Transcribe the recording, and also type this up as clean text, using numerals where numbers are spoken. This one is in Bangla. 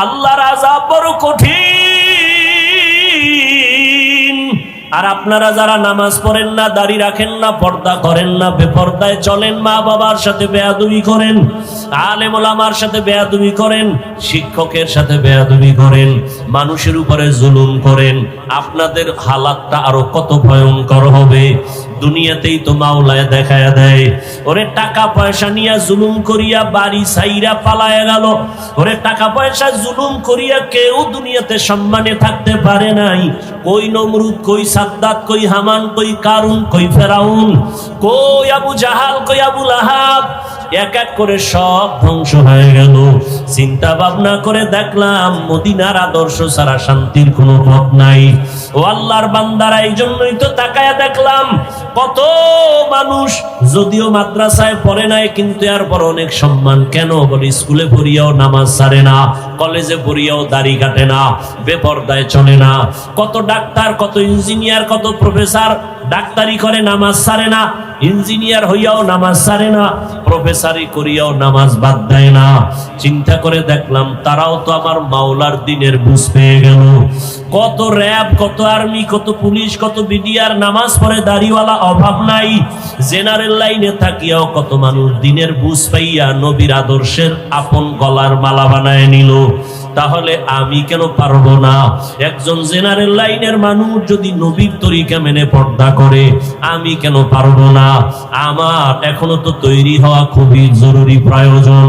আল্লাহর আযাব বড় কঠিন। আর আপনারা যারা নামাজ পড়েন না, দাড়ি রাখেন না, পর্দা করেন না, বেপর্দায় চলেন, মা বাবার সাথে বেয়াদবি করেন, আলেম ওলামার সাথে বেয়াদবি করেন, শিক্ষকের সাথে বেয়াদবি করেন, মানুষের উপরে জুলুম করেন, আপনাদের হালাতটা আরো কত ভয়ঙ্কর হবে। দুনিয়াতেই তো মাওলায় দেখায়া দেয়, ওরে টাকা পয়সা নিয়ে জুলুম করিয়া বাড়ি সাইরা পালায়া গেল। ওরে টাকা পয়সা জুলুম করিয়া কেউ দুনিয়াতে সম্মানে থাকতে পারে নাই। কই নমরুদ, কই সাদ্দাত, কই হামান, কই কারুন, কই ফেরাউন, কই আবু জাহাল, কই আবু লাহাব, এক এক করে সব ধ্বংস হয়ে গেল। চিন্তা ভাবনা করে দেখলাম মদিনার আদর্শ ছাড়া শান্তির কোনো পথ নাই। ও আল্লাহর বান্দারা, এই জন্যই তো তাকায়া দেখলাম কত মানুষ যদিও মাদ্রাসায় পড়ে নাই, কিন্তু এরপর অনেক সম্মান। কেন বলে স্কুলে পড়িয়াও নামাজ ছাড়ে না, কলেজে পড়িয়াও দাড়ি কাটে না, বেপর্দায় চলে না। কত ডাক্তার, কত ইঞ্জিনিয়ার, কত প্রফেসর ডাক্তারি করে নামাজ ছাড়ে না, ইঞ্জিনিয়ার হইয়াও নামাজ ছাড়ে না, প্রফেসরি করিয়াও নামাজ বাদ দেয় না। চিন্তা করে দেখলাম তারাও তো আমার মাওলার দিনের বুঝ পেয়ে গেল। কত র্যাব, কত আর্মি, কত পুলিশ, কত বিডিআর নামাজ পড়ে, দাড়িওয়ালা অভাব নাই। জেনারেল লাইনে থাকিয়াও কত মানুষ দিনের বুঝ পাইয়া নবীর আদর্শের আপন গলার মালা বানায় নিল। তাহলে আমি কেন পারবো না? একজন জেনারেল লাইনের মানুষ যদি নবীর তরিকা মেনে পর্দা করে, আমি কেন পারবো না? আমার এখনো তো তৈরি হওয়া খুবই জরুরি প্রয়োজন।